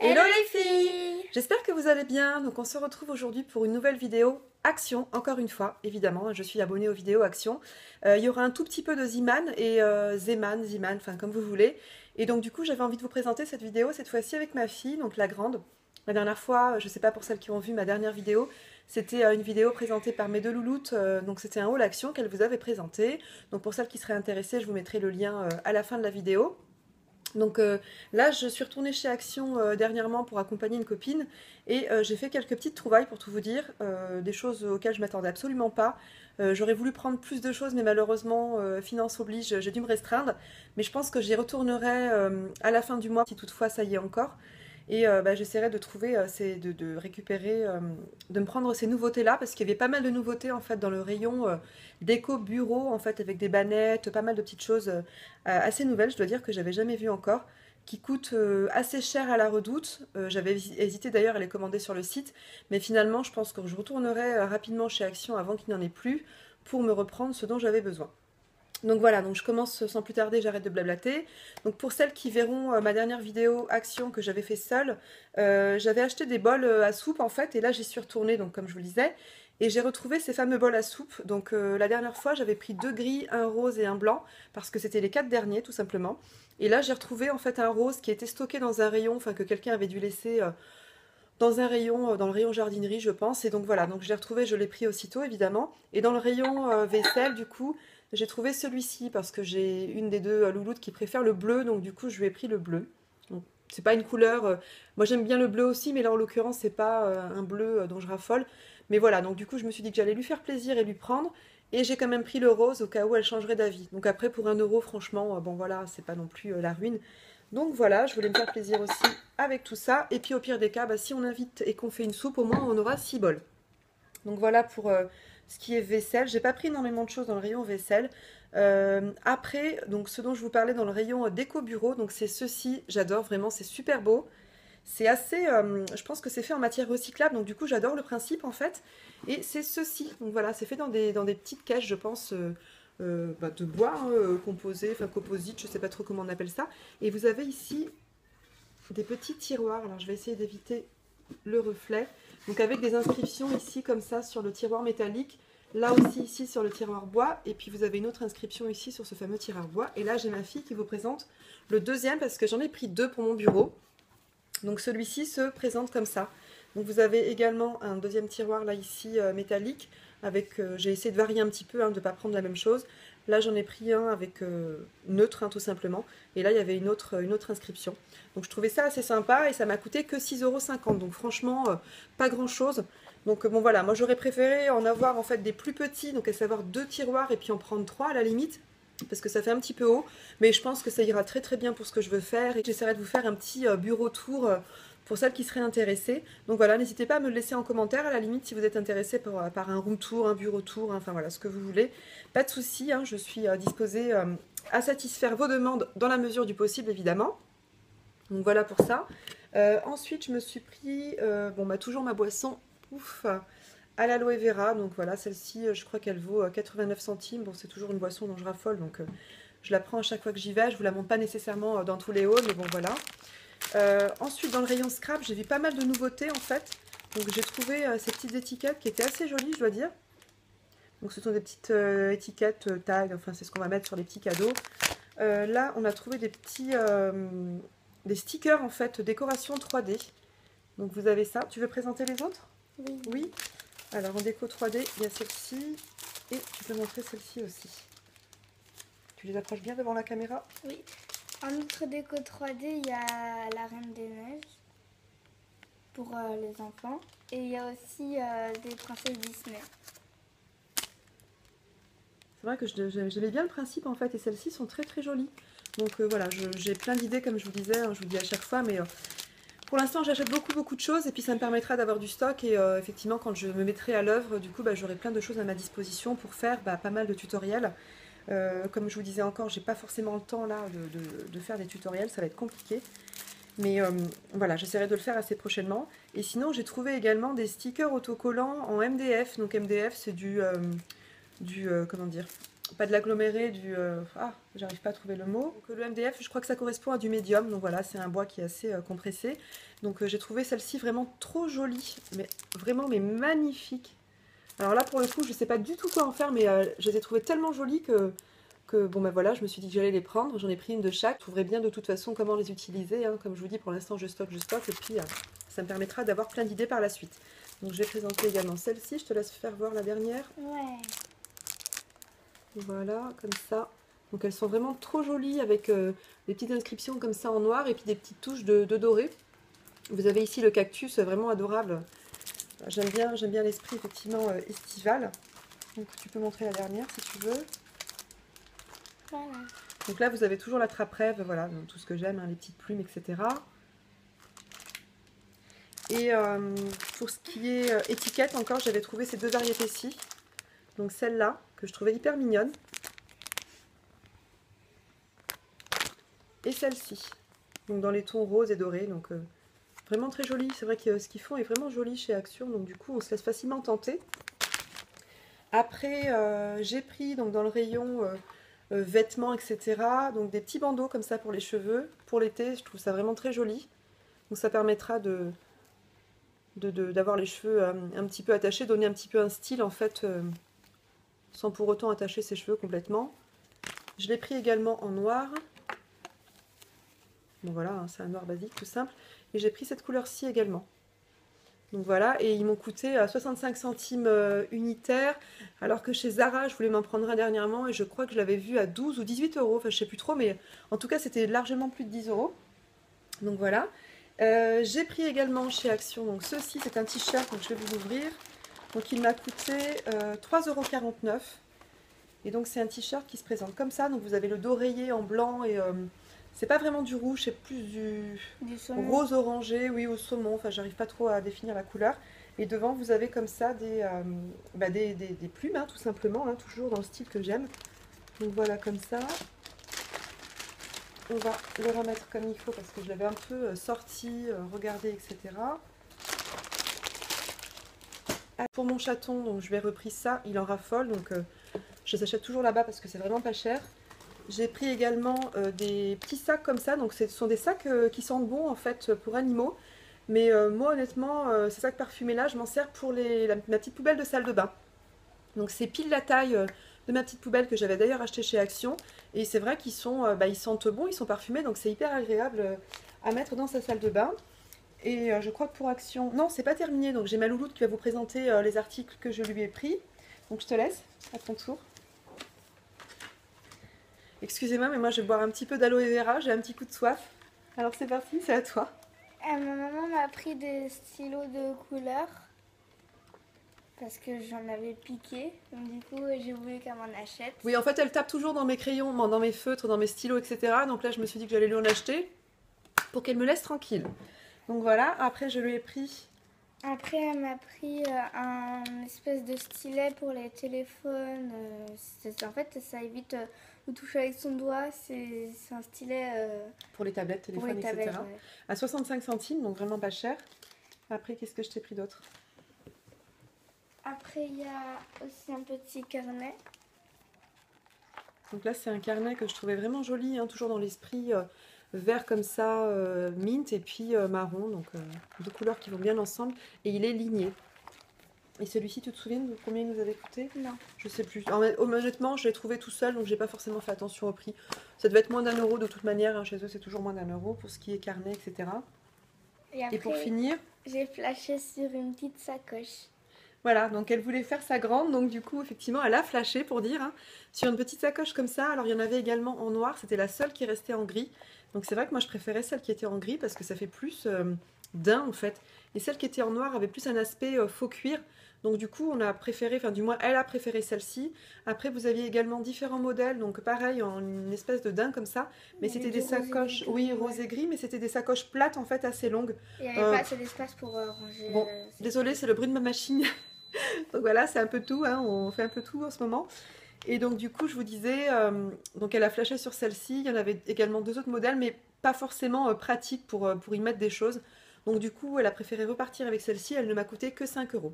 Hello les filles! J'espère que vous allez bien. Donc on se retrouve aujourd'hui pour une nouvelle vidéo action, encore une fois, évidemment, je suis abonnée aux vidéos action. Il y aura un tout petit peu de Ziman et Zeman, enfin comme vous voulez. Et donc du coup j'avais envie de vous présenter cette vidéo cette fois-ci avec ma fille, donc la grande. La dernière fois, je sais pas pour celles qui ont vu ma dernière vidéo, c'était une vidéo présentée par mes deux louloutes, donc c'était un haul action qu'elle vous avait présenté. Donc pour celles qui seraient intéressées, je vous mettrai le lien à la fin de la vidéo. Donc là, je suis retournée chez Action dernièrement pour accompagner une copine et j'ai fait quelques petites trouvailles pour tout vous dire, des choses auxquelles je m'attendais absolument pas. J'aurais voulu prendre plus de choses, mais malheureusement, finance oblige, j'ai dû me restreindre. Mais je pense que j'y retournerai à la fin du mois, si toutefois ça y est encore. Et j'essaierai de trouver, de récupérer, de me prendre ces nouveautés-là, parce qu'il y avait pas mal de nouveautés en fait dans le rayon déco bureau, en fait, avec des bannettes, pas mal de petites choses assez nouvelles, je dois dire que j'avais jamais vu encore, qui coûtent assez cher à la Redoute. J'avais hésité d'ailleurs à les commander sur le site, mais finalement je pense que je retournerai rapidement chez Action avant qu'il n'y en ait plus, pour me reprendre ce dont j'avais besoin. Donc voilà, donc je commence sans plus tarder, j'arrête de blablater. Donc pour celles qui verront ma dernière vidéo action que j'avais fait seule, j'avais acheté des bols à soupe en fait, et là j'y suis retournée, donc comme je vous le disais, et j'ai retrouvé ces fameux bols à soupe. Donc la dernière fois j'avais pris 2 gris, un rose et un blanc, parce que c'était les 4 derniers tout simplement. Et là j'ai retrouvé en fait un rose qui était stocké dans un rayon, enfin que quelqu'un avait dû laisser dans un rayon, dans le rayon jardinerie je pense, et donc voilà, donc je l'ai retrouvé, je l'ai pris aussitôt évidemment. Et dans le rayon vaisselle du coup, j'ai trouvé celui-ci parce que j'ai une des deux louloutes qui préfère le bleu, donc du coup je lui ai pris le bleu. C'est pas une couleur, moi j'aime bien le bleu aussi, mais là en l'occurrence c'est pas un bleu dont je raffole. Mais voilà, donc du coup je me suis dit que j'allais lui faire plaisir et lui prendre, et j'ai quand même pris le rose au cas où elle changerait d'avis. Donc après pour 1 € franchement, bon voilà, c'est pas non plus la ruine. Donc voilà, je voulais me faire plaisir aussi avec tout ça. Et puis au pire des cas, si on invite et qu'on fait une soupe, au moins on aura 6 bols. Donc voilà pour ce qui est vaisselle. J'ai pas pris énormément de choses dans le rayon vaisselle. Après, donc ce dont je vous parlais dans le rayon déco bureau, donc c'est ceci, j'adore vraiment, c'est super beau. C'est assez, je pense que c'est fait en matière recyclable, donc du coup j'adore le principe en fait. Et c'est ceci, donc voilà, c'est fait dans des petites caisses, je pense, de bois composé, enfin composite, je sais pas trop comment on appelle ça. Et vous avez ici des petits tiroirs, alors je vais essayer d'éviter le reflet. Donc avec des inscriptions ici comme ça sur le tiroir métallique, là aussi ici sur le tiroir bois, et puis vous avez une autre inscription ici sur ce fameux tiroir bois. Et là j'ai ma fille qui vous présente le deuxième parce que j'en ai pris 2 pour mon bureau. Donc celui-ci se présente comme ça. Donc vous avez également un deuxième tiroir là ici métallique, avec j'ai essayé de varier un petit peu, de ne pas prendre la même chose. Là j'en ai pris un avec neutre tout simplement, et là il y avait une autre inscription. Donc je trouvais ça assez sympa et ça m'a coûté que 6,50 €, donc franchement pas grand chose. Donc bon voilà, moi j'aurais préféré en avoir en fait des plus petits, donc à savoir 2 tiroirs et puis en prendre 3 à la limite, parce que ça fait un petit peu haut, mais je pense que ça ira très très bien pour ce que je veux faire, et j'essaierai de vous faire un petit bureau tour pour celles qui seraient intéressées. Donc voilà, n'hésitez pas à me le laisser en commentaire à la limite si vous êtes intéressé par un room tour, un bureau tour, enfin voilà, ce que vous voulez. Pas de souci, je suis disposée à satisfaire vos demandes dans la mesure du possible évidemment. Donc voilà pour ça. Ensuite je me suis pris, toujours ma boisson, ouf, à l'aloe vera, donc voilà, celle-ci, je crois qu'elle vaut 89 centimes. Bon, c'est toujours une boisson dont je raffole, donc je la prends à chaque fois que j'y vais. Je vous la montre pas nécessairement dans tous les hauls, mais bon, voilà. Ensuite, dans le rayon scrap, j'ai vu pas mal de nouveautés, en fait. Donc j'ai trouvé ces petites étiquettes qui étaient assez jolies, je dois dire. Donc ce sont des petites étiquettes, tags, enfin c'est ce qu'on va mettre sur les petits cadeaux. Là, on a trouvé des petits... des stickers, en fait, décoration 3D. Donc vous avez ça. Tu veux présenter les autres? Oui. Oui. Alors en déco 3D, il y a celle-ci, et tu peux montrer celle-ci aussi. Tu les approches bien devant la caméra? Oui. En autre déco 3D, il y a la Reine des Neiges pour les enfants. Et il y a aussi des princesses Disney. C'est vrai que j'aimais bien le principe en fait, et celles-ci sont très très jolies. Donc voilà, j'ai plein d'idées comme je vous disais, je vous dis à chaque fois, mais... pour l'instant, j'achète beaucoup de choses, et puis ça me permettra d'avoir du stock, et effectivement, quand je me mettrai à l'œuvre, du coup, j'aurai plein de choses à ma disposition pour faire pas mal de tutoriels. Comme je vous disais encore, j'ai pas forcément le temps là de faire des tutoriels, ça va être compliqué. Mais voilà, j'essaierai de le faire assez prochainement. Et sinon, j'ai trouvé également des stickers autocollants en MDF. Donc MDF, c'est comment dire, pas de l'aggloméré, j'arrive pas à trouver le mot. Donc, le MDF, je crois que ça correspond à du médium, donc voilà, c'est un bois qui est assez compressé. Donc j'ai trouvé celle-ci vraiment trop jolie, mais vraiment mais magnifique. Alors là pour le coup, je sais pas du tout quoi en faire, mais je les ai trouvées tellement jolies que bon ben voilà, je me suis dit que j'allais les prendre. J'en ai pris une de chaque. Je trouverai bien de toute façon comment les utiliser, hein. Comme je vous dis, pour l'instant je stocke, et puis ça me permettra d'avoir plein d'idées par la suite. Donc je vais présenter également celle-ci, je te laisse faire voir la dernière. Ouais. Voilà, comme ça. Donc elles sont vraiment trop jolies avec des petites inscriptions comme ça en noir et puis des petites touches de doré. Vous avez ici le cactus, vraiment adorable. J'aime bien l'esprit effectivement estival. Donc tu peux montrer la dernière si tu veux. Voilà. Donc là vous avez toujours la trappe-rêve, voilà, donc tout ce que j'aime, hein, les petites plumes, etc. Et pour ce qui est étiquette, encore j'avais trouvé ces deux variétés-ci. Donc celle-là, que je trouvais hyper mignonne. Et celle-ci, donc dans les tons roses et dorés, donc vraiment très joli. C'est vrai que ce qu'ils font est vraiment joli chez Action, donc du coup on se laisse facilement tenter. Après j'ai pris donc dans le rayon vêtements, etc. Donc des petits bandeaux comme ça pour les cheveux. Pour l'été, je trouve ça vraiment très joli. Donc ça permettra d'avoir les cheveux un petit peu attachés, donner un petit peu un style en fait, sans pour autant attacher ses cheveux complètement. Je l'ai pris également en noir. Bon voilà, hein, c'est un noir basique tout simple. Et j'ai pris cette couleur-ci également. Donc voilà, et ils m'ont coûté à 65 centimes unitaire, alors que chez Zara, je voulais m'en prendre un dernièrement, et je crois que je l'avais vu à 12 ou 18 euros, enfin je sais plus trop, mais en tout cas c'était largement plus de 10 euros. Donc voilà. J'ai pris également chez Action, donc ceci c'est un t-shirt, donc je vais vous l'ouvrir. Donc il m'a coûté 3,49 €. Et donc c'est un t-shirt qui se présente comme ça, donc vous avez le dos rayé en blanc et... c'est pas vraiment du rouge, c'est plus du rose orangé, oui, au saumon. Enfin, j'arrive pas trop à définir la couleur. Et devant, vous avez comme ça des plumes, hein, tout simplement, hein, toujours dans le style que j'aime. Donc voilà, comme ça. On va le remettre comme il faut parce que je l'avais un peu sorti, regardé, etc. Pour mon chaton, donc je vais repris ça, il en raffole, donc je les achète toujours là-bas parce que c'est vraiment pas cher. J'ai pris également des petits sacs comme ça, donc ce sont des sacs qui sentent bon en fait pour animaux. Mais moi honnêtement, ces sacs parfumés là, je m'en sers pour ma petite poubelle de salle de bain. Donc c'est pile la taille de ma petite poubelle que j'avais d'ailleurs acheté chez Action. Et c'est vrai qu'ils ils sentent bon, ils sont parfumés, donc c'est hyper agréable à mettre dans sa salle de bain. Et je crois que pour Action... Non, c'est pas terminé, donc j'ai ma louloute qui va vous présenter les articles que je lui ai pris. Donc je te laisse, à ton tour. Excusez-moi, mais moi je vais boire un petit peu d'aloe vera, j'ai un petit coup de soif. Alors c'est parti, c'est à toi. Ma maman m'a pris des stylos de couleur parce que j'en avais piqué. Donc du coup, j'ai voulu qu'elle m'en achète. Oui, en fait, elle tape toujours dans mes crayons, dans mes feutres, dans mes stylos, etc. Donc là, je me suis dit que j'allais lui en acheter pour qu'elle me laisse tranquille. Donc voilà, après je lui ai pris... Après, elle m'a pris un espèce de stylet pour les téléphones. En fait, ça évite de toucher avec son doigt. C'est un stylet... pour les tablettes, téléphones, etc. Ouais. À 65 centimes, donc vraiment pas cher. Après, qu'est-ce que je t'ai pris d'autre? Après, il y a aussi un petit carnet. Donc là, c'est un carnet que je trouvais vraiment joli, hein, toujours dans l'esprit vert comme ça, mint, et puis marron. Donc deux couleurs qui vont bien ensemble. Et il est ligné. Et celui-ci, tu te souviens de combien il nous avait coûté? Non. Je sais plus. Alors, honnêtement, je l'ai trouvé tout seul, donc j'ai pas forcément fait attention au prix. Ça devait être moins d'1 € de toute manière. Hein, chez eux, c'est toujours moins d'1 € pour ce qui est carnet, etc. Et après, pour finir, j'ai flashé sur une petite sacoche. Voilà, donc elle voulait faire sa grande, donc du coup, effectivement, elle a flashé pour dire, hein, sur une petite sacoche comme ça. Alors, il y en avait également en noir, c'était la seule qui restait en gris. Donc, c'est vrai que moi, je préférais celle qui était en gris parce que ça fait plus daim, en fait. Et celle qui était en noir avait plus un aspect faux cuir. Donc, du coup, on a préféré, enfin, du moins, elle a préféré celle-ci. Après, vous aviez également différents modèles, donc pareil, en une espèce de daim comme ça. Mais c'était des sacoches, oui, rose et gris, mais c'était des sacoches plates, en fait, assez longues. Il n'y avait pas assez d'espace pour ranger. Bon, désolée, c'est le bruit de ma machine. Donc voilà, c'est un peu tout, hein, on fait un peu tout en ce moment. Et donc du coup, je vous disais, donc elle a flashé sur celle-ci. Il y en avait également deux autres modèles, mais pas forcément pratiques pour y mettre des choses. Donc du coup, elle a préféré repartir avec celle-ci. Elle ne m'a coûté que 5 €.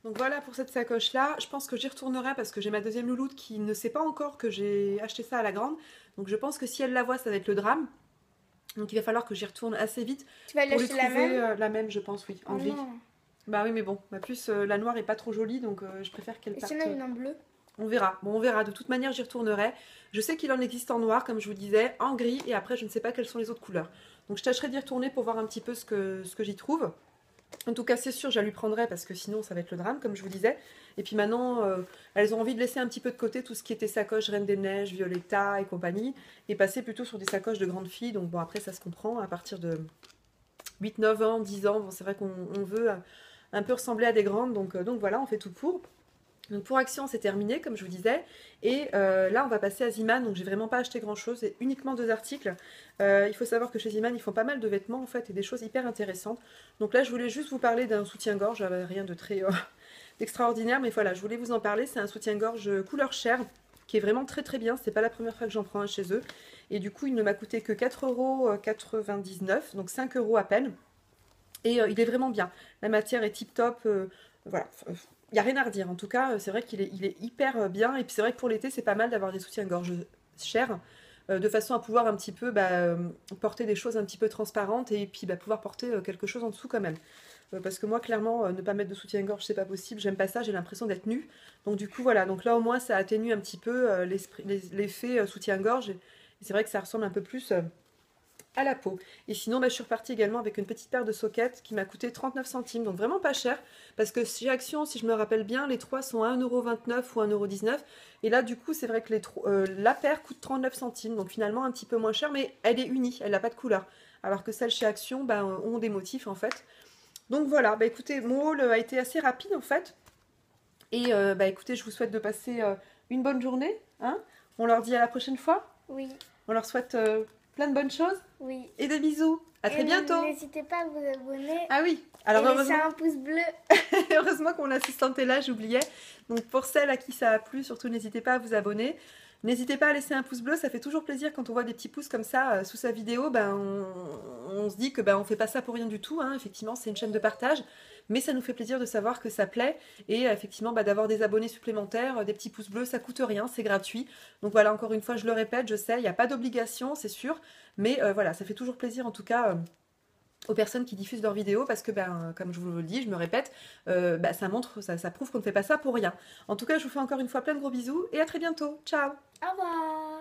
Donc voilà pour cette sacoche-là. Je pense que j'y retournerai parce que j'ai ma deuxième louloute qui ne sait pas encore que j'ai acheté ça à la grande. Donc je pense que si elle la voit, ça va être le drame. Donc il va falloir que j'y retourne assez vite Tu vas pour lui l'acheter la trouver même? la même, je pense, oui, en Oh gris. non. Bah oui, mais bon, ma puce, la noire est pas trop jolie, donc je préfère qu'elle Et parte. s'il y en a une en bleu? On verra. Bon, on verra. De toute manière, j'y retournerai. Je sais qu'il en existe en noir, comme je vous disais, en gris, et après, je ne sais pas quelles sont les autres couleurs. Donc, je tâcherai d'y retourner pour voir un petit peu ce que j'y trouve. En tout cas, c'est sûr, je la lui prendrai parce que sinon, ça va être le drame, comme je vous disais. Et puis maintenant, elles ont envie de laisser un petit peu de côté tout ce qui était sacoche Reine des Neiges, Violetta et compagnie, et passer plutôt sur des sacoches de grandes filles. Donc, bon, après, ça se comprend. À partir de 8, 9 ans, 10 ans, bon, c'est vrai qu'on veut un peu ressembler à des grandes. Donc voilà, on fait tout pour. Donc pour Action, c'est terminé, comme je vous disais. Et là, on va passer à Ziman. Donc j'ai vraiment pas acheté grand-chose, c'est uniquement 2 articles. Il faut savoir que chez Ziman, ils font pas mal de vêtements, en fait, et des choses hyper intéressantes. Donc là, je voulais juste vous parler d'un soutien-gorge. J'avais rien de très d'extraordinaire, mais voilà, je voulais vous en parler. C'est un soutien-gorge couleur chair, qui est vraiment très très bien. C'est pas la première fois que j'en prends un chez eux. Et du coup, il ne m'a coûté que 4,99 €, donc 5 € à peine. Et il est vraiment bien. La matière est tip-top. Voilà. Il n'y a rien à redire. En tout cas, c'est vrai qu'il est, il est hyper bien. Et puis c'est vrai que pour l'été, c'est pas mal d'avoir des soutiens-gorge chers. De façon à pouvoir un petit peu porter des choses un petit peu transparentes. Et puis pouvoir porter quelque chose en dessous quand même. Parce que moi, clairement, ne pas mettre de soutien-gorge, c'est pas possible. J'aime pas ça. J'ai l'impression d'être nue. Donc du coup, voilà. Donc là, au moins, ça atténue un petit peu l'effet soutien-gorge. Et c'est vrai que ça ressemble un peu plus à la peau. Et sinon, je suis repartie également avec une petite paire de sockets qui m'a coûté 39 centimes, donc vraiment pas cher, parce que chez Action, si je me rappelle bien, les trois sont à 1,29 € ou 1,19 €, et là, du coup, c'est vrai que la paire coûte 39 centimes, donc finalement un petit peu moins cher, mais elle est unie, elle n'a pas de couleur, alors que celles chez Action ont des motifs, en fait. Donc voilà, écoutez, mon haul a été assez rapide, en fait, et écoutez, je vous souhaite de passer une bonne journée, hein. On leur dit à la prochaine fois, Oui, on leur souhaite plein de bonnes choses, oui. et des bisous. À très Et bientôt. n'hésitez pas à vous abonner Ah oui, et alors laisser heureusement, un pouce bleu. heureusement que mon assistante est là, j'oubliais. Donc pour celles à qui ça a plu, surtout n'hésitez pas à vous abonner. N'hésitez pas à laisser un pouce bleu, ça fait toujours plaisir quand on voit des petits pouces comme ça sous sa vidéo. On se dit que on fait pas ça pour rien du tout, hein. Effectivement, c'est une chaîne de partage, mais ça nous fait plaisir de savoir que ça plaît et effectivement d'avoir des abonnés supplémentaires, des petits pouces bleus, ça coûte rien, c'est gratuit. Donc voilà, encore une fois, je le répète, je sais, il n'y a pas d'obligation, c'est sûr, mais voilà, ça fait toujours plaisir en tout cas. Aux personnes qui diffusent leurs vidéos parce que comme je vous le dis, je me répète, ça montre, ça prouve qu'on ne fait pas ça pour rien. En tout cas, je vous fais encore une fois plein de gros bisous et à très bientôt. Ciao! Au revoir.